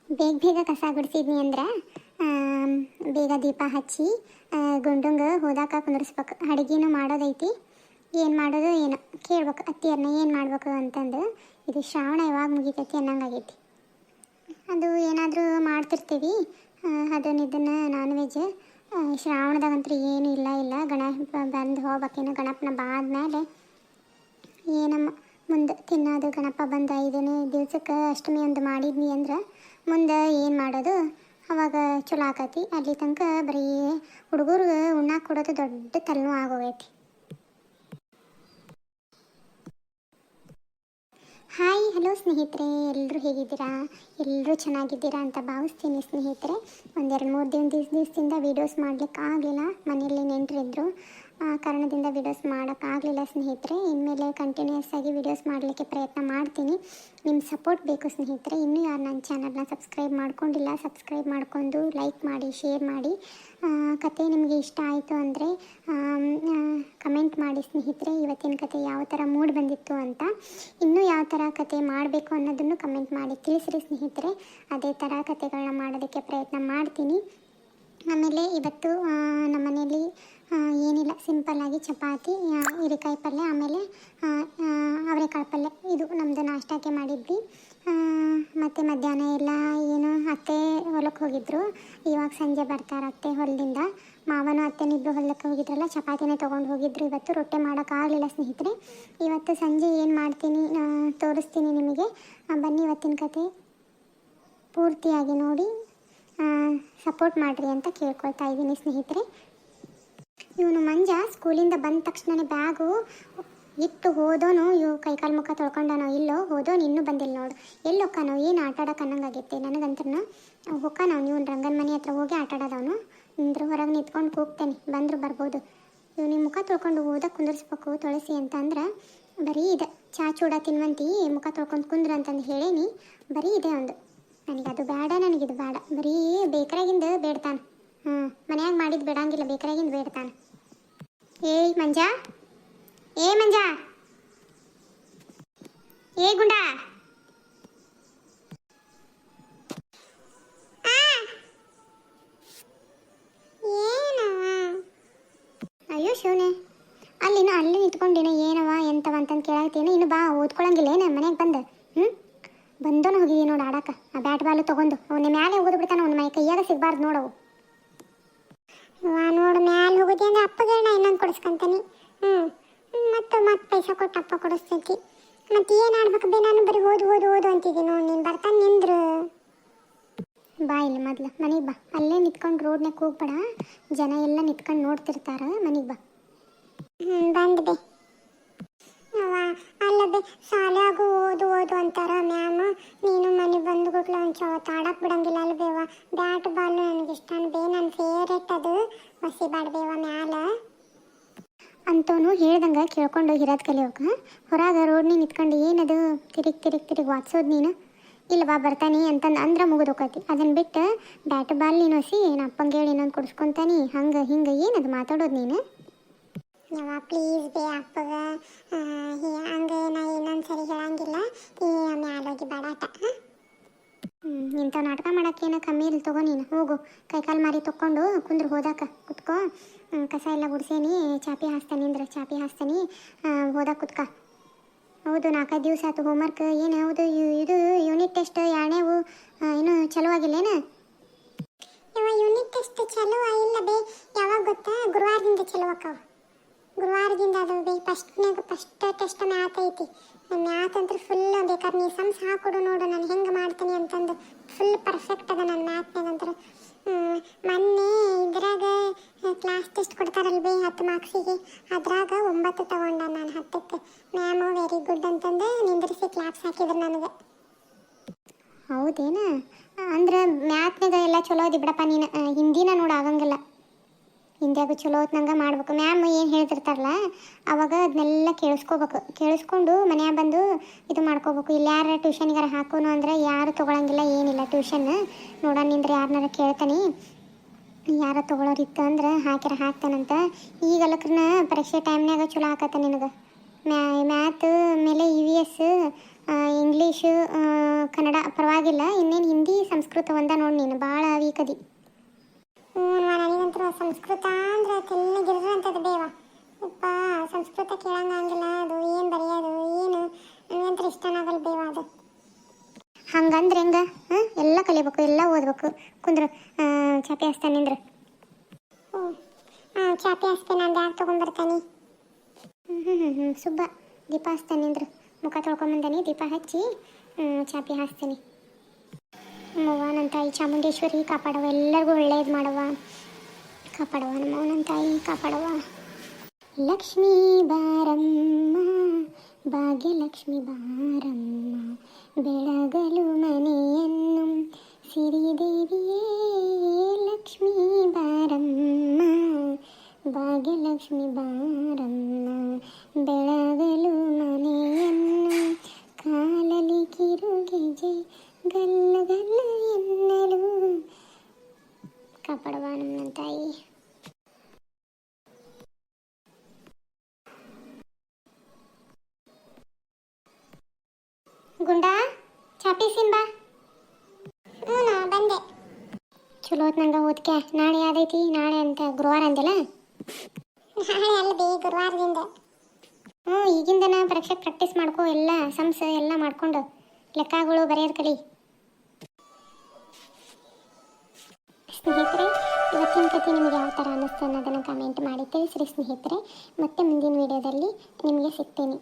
ಬೇಗ ಬೇಗ ಕಸ ಗುಡಿಸಿದ್ನಿ ಅಂದ್ರೆ ಬೇಗ ದೀಪ ಹಚ್ಚಿ ಗುಂಡಂಗೆ ಹೋದಾಕ ಕುಂದರ್ಸ್ಬೇಕು. ಅಡುಗೆನೂ ಮಾಡೋದೈತಿ, ಏನು ಮಾಡೋದು ಏನೋ ಕೇಳ್ಬೇಕು ಅತ್ತಿಯರ್ನ ಏನು ಮಾಡ್ಬೇಕು ಅಂತಂದು. ಇದು ಶ್ರಾವಣ ಯಾವಾಗ ಮುಗಿತೈತಿ ಅನ್ನಂಗಾಗೈತಿ. ಅದು ಏನಾದರೂ ಮಾಡ್ತಿರ್ತೀವಿ ಅದನ್ನು ನಾನ್ ವೆಜ್. ಶ್ರಾವಣದಾಗಂತೂ ಏನೂ ಇಲ್ಲ ಗಣಪ ಬಂದು ಹೋಗ್ಬೇಕೇನು, ಗಣಪನ ಬಾದ್ಮೇಲೆ ಏನಮ್ಮ ಮುಂದೆ ತಿನ್ನೋದು. ಗಣಪ ಬಂದ 5ನೇ ದಿವ್ಸಕ್ಕೆ ಅಷ್ಟಮಿ ಒಂದು ಮಾಡಿದ್ನಿ ಅಂದ್ರೆ ಮುಂದೆ ಏನು ಮಾಡೋದು ಅವಾಗ ಚಲೋ ಆಕತಿ. ಅಲ್ಲಿ ತನಕ ಬರೀ ಹುಡುಗರಿಗೆ ಉಣ್ಣಾಕ ಕೊಡೋದು ದೊಡ್ಡ ತಲೆನೋವು ಆಗೋಗೈತಿ. ಹಾಯ್ ಹಲೋ ಸ್ನೇಹಿತರೆ, ಎಲ್ಲರೂ ಹೇಗಿದ್ದೀರಾ? ಎಲ್ಲರೂ ಚೆನ್ನಾಗಿದ್ದೀರಾ ಅಂತ ಭಾವಿಸ್ತೀನಿ ಸ್ನೇಹಿತರೆ. 1-2-3 ದಿವಸದಿಂದ ವೀಡಿಯೋಸ್ ಮಾಡಲಿಕ್ಕೆ ಆಗಲಿಲ್ಲ, ಮನೆಯಲ್ಲಿ ನೆಂಟರಿದ್ದರು. ಆ ಕಾರಣದಿಂದ ವೀಡಿಯೋಸ್ ಮಾಡೋಕ್ಕಾಗಲಿಲ್ಲ ಸ್ನೇಹಿತರೆ. ಇನ್ಮೇಲೆ ಕಂಟಿನ್ಯೂಸ್ ಆಗಿ ವೀಡಿಯೋಸ್ ಮಾಡಲಿಕ್ಕೆ ಪ್ರಯತ್ನ ಮಾಡ್ತೀನಿ. ನಿಮ್ಮ ಸಪೋರ್ಟ್ ಬೇಕು ಸ್ನೇಹಿತರೆ. ಇನ್ನೂ ಯಾರು ನನ್ನ ಚಾನಲ್ನ ಸಬ್ಸ್ಕ್ರೈಬ್ ಮಾಡ್ಕೊಂಡಿಲ್ಲ, ಸಬ್ಸ್ಕ್ರೈಬ್ ಮಾಡ್ಕೊಂಡು ಲೈಕ್ ಮಾಡಿ, ಶೇರ್ ಮಾಡಿ. ಕತೆ ನಿಮಗೆ ಇಷ್ಟ ಆಯಿತು ಅಂದರೆ ಕಮೆಂಟ್ ಮಾಡಿ ಸ್ನೇಹಿತರೆ. ಇವತ್ತಿನ ಕತೆ ಯಾವ ಥರ ಮೂಡ್ ಬಂದಿತ್ತು ಅಂತ, ಇನ್ನೂ ಯಾವ ಥರ ಕತೆ ಮಾಡಬೇಕು ಅನ್ನೋದನ್ನು ಕಮೆಂಟ್ ಮಾಡಿ ತಿಳಿಸ್ರಿ ಸ್ನೇಹಿತರೆ. ಅದೇ ಥರ ಕತೆಗಳನ್ನ ಮಾಡೋದಕ್ಕೆ ಪ್ರಯತ್ನ ಮಾಡ್ತೀನಿ. ಆಮೇಲೆ ಇವತ್ತು ನಮ್ಮ ಮನೇಲಿ ಏನಿಲ್ಲ, ಸಿಂಪಲ್ಲಾಗಿ ಚಪಾತಿ, ಹೀರೆಕಾಯಿ ಪಲ್ಯ, ಆಮೇಲೆ ಅವರೆಕಾಳು ಪಲ್ಯ. ಇದು ನಮ್ಮದು ನಾಷ್ಟಕ್ಕೆ ಮಾಡಿದ್ವಿ. ಮತ್ತು ಮಧ್ಯಾಹ್ನ ಎಲ್ಲ ಏನು ಅತ್ತೆ ಹೊಲಕ್ಕೆ ಹೋಗಿದ್ರು. ಇವಾಗ ಸಂಜೆ ಬರ್ತಾರೆ ಅತ್ತೆ ಹೊಲದಿಂದ. ಮಾವನು ಅತ್ತೆನಿಬ್ಬರು ಹೊಲಕ್ಕೆ ಹೋಗಿದ್ರಲ್ಲ, ಚಪಾತಿನೇ ತೊಗೊಂಡು ಹೋಗಿದ್ರು. ಇವತ್ತು ರೊಟ್ಟಿ ಮಾಡೋಕ್ಕಾಗಲಿಲ್ಲ ಸ್ನೇಹಿತರೆ. ಇವತ್ತು ಸಂಜೆ ಏನು ಮಾಡ್ತೀನಿ ತೋರಿಸ್ತೀನಿ ನಿಮಗೆ. ಬನ್ನಿ ಇವತ್ತಿನ ಕತೆ ಪೂರ್ತಿಯಾಗಿ ನೋಡಿ ಸಪೋರ್ಟ್ ಮಾಡಿರಿ ಅಂತ ಕೇಳ್ಕೊಳ್ತಾ ಇದ್ದೀನಿ ಸ್ನೇಹಿತರೆ. ಇವನು ಮಂಜ ಸ್ಕೂಲಿಂದ ಬಂದ ತಕ್ಷಣವೇ ಬ್ಯಾಗು ಇಟ್ಟು ಹೋದೋನು. ಕೈಕಾಲು ಮುಖ ತೊಳ್ಕೊಂಡನೋ ಇಲ್ಲೋ, ಹೋದೋನು ಇನ್ನೂ ಬಂದಿಲ್ಲ ನೋಡು. ಎಲ್ಲಿ ಹೊಕ್ಕಾನೋ, ಏನು ಆಟಾಡೋಕೆ ಅನ್ನಂಗಾಗೈತೆ ನನಗಂತ್ರನ. ಹೊಕ್ಕಾನವ್ ನೀವು ರಂಗನ ಮನೆ ಹತ್ರ ಹೋಗಿ ಆಟಾಡೋದವನು. ಅಂದ್ರೆ ಹೊರಗೆ ನಿಂತ್ಕೊಂಡು ಕೂಗ್ತೇನೆ, ಬಂದರೂ ಬರ್ಬೋದು. ನೀವು ಮುಖ ತೊಳ್ಕೊಂಡು ಓದಕ್ಕೆ ಕುಂದರ್ಸ್ಬೇಕು ತೊಳಸಿ ಅಂತ ಅಂದ್ರೆ ಬರೀ ಇದೆ. ಚೂಡ ತಿನ್ವಂತಿ ಮುಖ ತೊಳ್ಕೊಂಡು ಕುಂದ್ರ ಅಂತಂದು ಹೇಳೇನಿ. ಬರೀ ಇದೆ ಒಂದು. ನನಗದು ಬೇಡ, ನನಗಿದು ಬೇಡ. ಬರೀ ಬೇಕರಾಗಿಂದ ಬೇಡ್ತಾನೆ. ಮನ್ಯಾಗ ಮಾಡಿದ್ದು ಬೇಡಂಗಿಲ್ಲ, ಬೇಕರಾಗಿಂದ ಬೇಡ್ತಾನೆ. ಏಯ್ ಮಂಜ, ಏ ಮಂಜ, ಏ ಗುಂಡ, ಅಯ್ಯೋ ಶಿವನೇ, ಅಲ್ಲಿ ನಿಂತ್ಕೊಂಡಿನ ಏನವ ಎಂತವ ಅಂತಂದು ಕೇಳಾಗ್ತೀನಿ. ಇನ್ನು ಬಾ, ಓದ್ಕೊಳಂಗಿಲ್ಲ ಏನ ಮನೆಗೆ ಬಂದು. ಬಂದೋನು ಹೋಗಿದ್ದೀವಿ ನೋಡು ಆಡಾಕ. ಆ ಬ್ಯಾಟ್ ಬಾಲು ತೊಗೊಂಡು ಅವನ ಮ್ಯಾಲೆ ಹೋಗೋದು ಬಿಡ್ತಾನೆ. ಅವ್ನ ಮೈ ಕೈಯಾಗ ಸಿಗಬಾರ್ದು ನೋಡವು. ನೋಡು ಮ್ಯಾಲೆ ಹೋಗೋದಿ ಅಂದ್ರೆ ಅಪ್ಪಗೆ ನಾ ಇನ್ನೊಂದು ಕೊಡಿಸ್ಕೊಂತಾನೆ. ಮತ್ತೆ ಪೈಸಾ ಕೊಟ್ಟು ಅಪ್ಪ ಕೊಡಿಸ್ತೈತಿ. ಮತ್ತೆ ಏನು ಆಡ್ಬೇಕು ಬೇ, ನಾನು ಬರೀ ಓದು ಅಂತಿದ್ದೀನಿ ನೋಡಿ. ನೀನು ಬರ್ತಾನೆ ನಿಂದ್ರು. ಬಾ ಇಲ್ಲಿ ಮೊದ್ಲು ಮನೆಗೆ ಬಾ. ಅಲ್ಲೇ ನಿಂತ್ಕೊಂಡು ರೋಡ್ನಾಗ ಹೋಗ್ಬೇಡ, ಜನ ಎಲ್ಲ ನಿಂತ್ಕೊಂಡು ನೋಡ್ತಿರ್ತಾರ. ಮನೆಗೆ ಬಾ. ಬಂದೆ ಅಲ್ಲ ಬೇ, ಶಾಲ್ಯಾಗು ಓದು ಅಂತಾರ ಮ್ಯಾಮ್. ನೀನು ಮನೆ ಬಂದು ಗುಟ್ಲು ಒಂದು ಚವತ್ತು ಆಡಕ್ಕೆ ಬಿಡಂಗಿಲ್ಲ ಅಲ್ಲ ಬೇವ. ಬ್ಯಾಟ್ ಬಾಲ್ ನನಗೆ ಇಷ್ಟ ಬೇ, ನನ್ನ ಫೇವ್ರೇಟ್ ಅದು. ಬಸಿ ಬಾಡ್ಬೇವ ಮ್ಯಾಲ ಅಂತವನು ಹೇಳ್ದಂಗೆ ಕೇಳ್ಕೊಂಡು ಇರೋದು ಕಲಿಯೋಕೆ. ಹೊರಗೆ ರೋಡ್ನಿ ನಿಂತ್ಕೊಂಡು ಏನದು ತಿರುಗಿ ವಾಟ್ಸೋದು ನೀನು. ಇಲ್ಲ ಬಾ ಬರ್ತಾನೆ ಅಂತಂದು ಅಂದ್ರೆ ಮುಗಿದು ಹೋಗತಿ. ಅದನ್ನು ಬಿಟ್ಟು ಬ್ಯಾಟ್ ಬಾಲ್ ನೀನು ಹೊಸಿ ಏನು ಅಪ್ಪಂಗೆ ಹೇಳಿ ಇನ್ನೊಂದು ಕೊಡಿಸ್ಕೊತಾನೆ ಹಂಗೆ ಹಿಂಗೆ ಏನದು ಮಾತಾಡೋದು ನೀನು. ಯಾವ ಪ್ಲೀಸ್ ಬೇ ಅಪ್ಪಗ ಹಂಗೆ ನಾ ಇನ್ನೊಂದು ಸರಿ ಹೇಳಂಗಿಲ್ಲ. ಮ್ಯಾಲೋಗಿ ಬೇಡಾಟ. ಇಂಥ ನಾಟಕ ಮಾಡೋಕ್ಕೇನು ಕಮ್ಮಿ ಇಲ್ಲ ತಗೋ. ನೀನು ಹೋಗು, ಕೈಕಾಲು ಮಾರಿ ತೊಗೊಂಡು ಕುಂದ್ರು ಹೋದಾಕ ಕುತ್ಕೋ. ಕಸ ಎಲ್ಲ ಗುಡಿಸೇನಿ, ಚಾಪಿ ಹಾಸ್ತಾನೆ ಅಂದ್ರೆ ಚಾಪಿ ಹಾಸ್ತಾನೆ, ಹೋದಾಕ ಕುತ್ಕ. ಹೌದು 4-5 ದಿವಸ ಆಯ್ತು ಹೋಮ್ವರ್ಕ್ ಏನು. ಹೌದು ಇದು ಯೂನಿಟ್ ಟೆಸ್ಟ್ ಎರಡನೇವು ಏನು ಚಲೋ ಆಗಿಲ್ಲೇನು? ಯೂನಿಟ್ ಟೆಸ್ಟ್ ಚಲೋ ಇಲ್ಲ ಬೇ. ಯಾವಾಗ ಗೊತ್ತಾ, ಗುರುವಾರದಿಂದ ಚಲೋ ಆಕಾವ. ಗುರುವಾರದಿಂದ ಅದು ಬೇ. ಫಸ್ಟ್ ಟೆಸ್ಟ್ ಮ್ಯಾಥ್ ಐತಿ. ಮ್ಯಾಥ್ ಅಂದ್ರೆ ಫುಲ್ ಬೇಕಾದ್ರೆ ನೀ ಸಮ್ಸ್ ಹಾಕೊಡು ನೋಡು ನಾನು ಹೆಂಗೆ ಮಾಡ್ತೀನಿ ಅಂತಂದು. ಫುಲ್ ಪರ್ಫೆಕ್ಟ್ ಅದ ನನ್ನ ಮ್ಯಾಥ್ನಾಗ ಅಂತಾರೆ. ಮೊನ್ನೆ ಇದ್ರಾಗ ಕ್ಲಾಸ್ ಟೆಸ್ಟ್ ಕೊಡ್ತಾರಲ್ಲ ಬೇ 10 ಮಾರ್ಕ್ಸಿಗೆ, ಅದ್ರಾಗ 9 ತಗೊಂಡ ನಾನು 10ಕ್ಕೆ. ಮ್ಯಾಮು ವೆರಿ ಗುಡ್ ಅಂತಂದು ನಿಂದ್ರಿಸಿ ಕ್ಲಾಪ್ಸ್ ಹಾಕಿದ್ರು ನನಗೆ. ಹೌದೇನು? ಅಂದ್ರೆ ಮ್ಯಾಥ್ನಾಗ ಎಲ್ಲ ಚಲೋ ಅದಿ ಬಿಡಪ್ಪ ನೀನು. ಹಿಂದಿನ ನೋಡು ಆಗಂಗಿಲ್ಲ, ಹಿಂದಿಯಾಗ ಚಲೋ ಹೊತ್ನಂಗೆ ಮಾಡ್ಬೇಕು. ಮ್ಯಾಮ್ ಏನು ಹೇಳ್ತಿರ್ತಾರಲ್ಲ ಅವಾಗ ಅದನ್ನೆಲ್ಲ ಕೇಳಿಸ್ಕೊಂಡು ಮನ್ಯಾಗ ಬಂದು ಇದು ಮಾಡ್ಕೋಬೇಕು. ಇಲ್ಲಿ ಯಾರು ಟ್ಯೂಷನ್ಗಾರ ಹಾಕೋನು ಅಂದರೆ ಯಾರು ತೊಗೊಳಂಗಿಲ್ಲ, ಏನಿಲ್ಲ ಟ್ಯೂಷನ್ ನೋಡೋಣ ನಿಂದ್ರೆ ಯಾರನ್ನಾರ ಕೇಳ್ತಾನೆ. ಯಾರ ತೊಗೊಳೋರಿತ್ತು ಅಂದ್ರೆ ಹಾಕ್ತಾನಂತ. ಈಗಲಕ್ರನ್ನ ಪರೀಕ್ಷೆ ಟೈಮ್ನಾಗ ಚಲೋ ಆಕತ್ತ ನಿನಗೆ. ಮ್ಯಾಥ್ ಮೇಲೆ EVS ಇಂಗ್ಲೀಷು ಕನ್ನಡ ಪರವಾಗಿಲ್ಲ, ಇನ್ನೇನು ಹಿಂದಿ ಸಂಸ್ಕೃತ ಒಂದ ನೋಡಿ ನೀನು ಭಾಳ ವೀಕದಿ. ನನಗಂತೂ ಸಂಸ್ಕೃತ ಅಂದ್ರೆ ತೆಲ್ಲಗಿರಂಥದ್ದು ಬೇವ ಯಪ್ಪ. ಸಂಸ್ಕೃತ ಕೇಳಂಗಿಲ್ಲ, ಅದು ಏನು ಬರೆಯೋದು ಏನು ನನಗಂತೂ ಇಷ್ಟನಾಗಲ್ಲ ಬೇವ ಅದು. ಹಂಗಂದ್ರೆ ಹೆಂಗ? ಎಲ್ಲ ಕಲಿಬೇಕು, ಎಲ್ಲ ಓದ್ಬೇಕು. ಕುಂದ್ರು ಚಾಪಿ ಹಚ್ತಾನೆ ನಿಂದ್ರು. ಚಾಪಿ ಹಚ್ತೇನೆ, ನಾನು ಬ್ಯಾಗ್ ತೊಗೊಂಡ್ಬರ್ತಾನೆ. ಸುಬ್ಬ ದೀಪ ಹಚ್ತಾನೆ ನಿಂದ್ರು. ಮುಖ ತೊಳ್ಕೊಂಬಂದಾನೆ, ದೀಪ ಹಚ್ಚಿ ಚಾಪಿ ಹಾಸ್ತೀನಿ. ನಮ್ಮವ್ವ ನನ್ನ ತಾಯಿ ಚಾಮುಂಡೇಶ್ವರಿ ಕಾಪಾಡವ, ಎಲ್ಲರಿಗೂ ಒಳ್ಳೇದು ಮಾಡವ, ಕಾಪಾಡವ. ನಮ್ಮವ್ವ ನನ್ನ ತಾಯಿ ಕಾಪಾಡವ. ಲಕ್ಷ್ಮೀ ಬಾರಮ್ಮ ಭಾಗ್ಯಲಕ್ಷ್ಮಿ ಬಾರಮ್ಮ, ಬೆಳಗಲು ಮನೆಯನ್ನು ಸಿರಿದೇವಿಯೇ. ಲಕ್ಷ್ಮೀ ಬಾರಮ್ಮ ಭಾಗ್ಯಲಕ್ಷ್ಮಿ ಬಾರಮ್ಮ, ಬೆಳಗಲು ಮನೆಯನ್ನು ಕಾಲಲಿ ಕಿರುಗೆಜೆ ಗಲ್ಲ ಗಲ್ಲ ಎನ್ನಲು. ಕಾಪಾಡುವ ನಮ್ಮ ತಾಯಿ. ಗುಂಡಾ ಚಾಪೀಸಿನ್ ಬಾ. ಬಂದೆ. ಚಲೋ ಹೊತ್ತು ನಂಗೆ ಓದ್ಕೆ. ನಾಳೆ ಯಾವ್ದೈತಿ? ನಾಳೆ ಅಂತ ಗುರುವಾರ ಅಂದಲ್ಲ. ನಾಳೆ ಅಲ್ಲ ಬೇ, ಗುರುವಾರದಿಂದ. ಈಗಿಂದನ ಪರೀಕ್ಷೆ ಪ್ರಾಕ್ಟೀಸ್ ಮಾಡ್ಕೋ, ಎಲ್ಲ ಸಂಸ ಎಲ್ಲ ಮಾಡ್ಕೊಂಡು ಲೆಕ್ಕಗಳು ಬರೆಯೋದು ಕಲಿ. ಸ್ನೇಹಿತರೆ, ಇವತ್ತಿನ ಕಥೆ ನಿಮಗೆ ಯಾವ ಥರ ಅನ್ನಿಸ್ತು ಅನ್ನೋದನ್ನು ಕಮೆಂಟ್ ಮಾಡಿ ತಿಳಿಸ್ರಿ ಸ್ನೇಹಿತರೆ. ಮತ್ತೆ ಮುಂದಿನ ವಿಡಿಯೋದಲ್ಲಿ ನಿಮಗೆ ಸಿಗ್ತೀನಿ.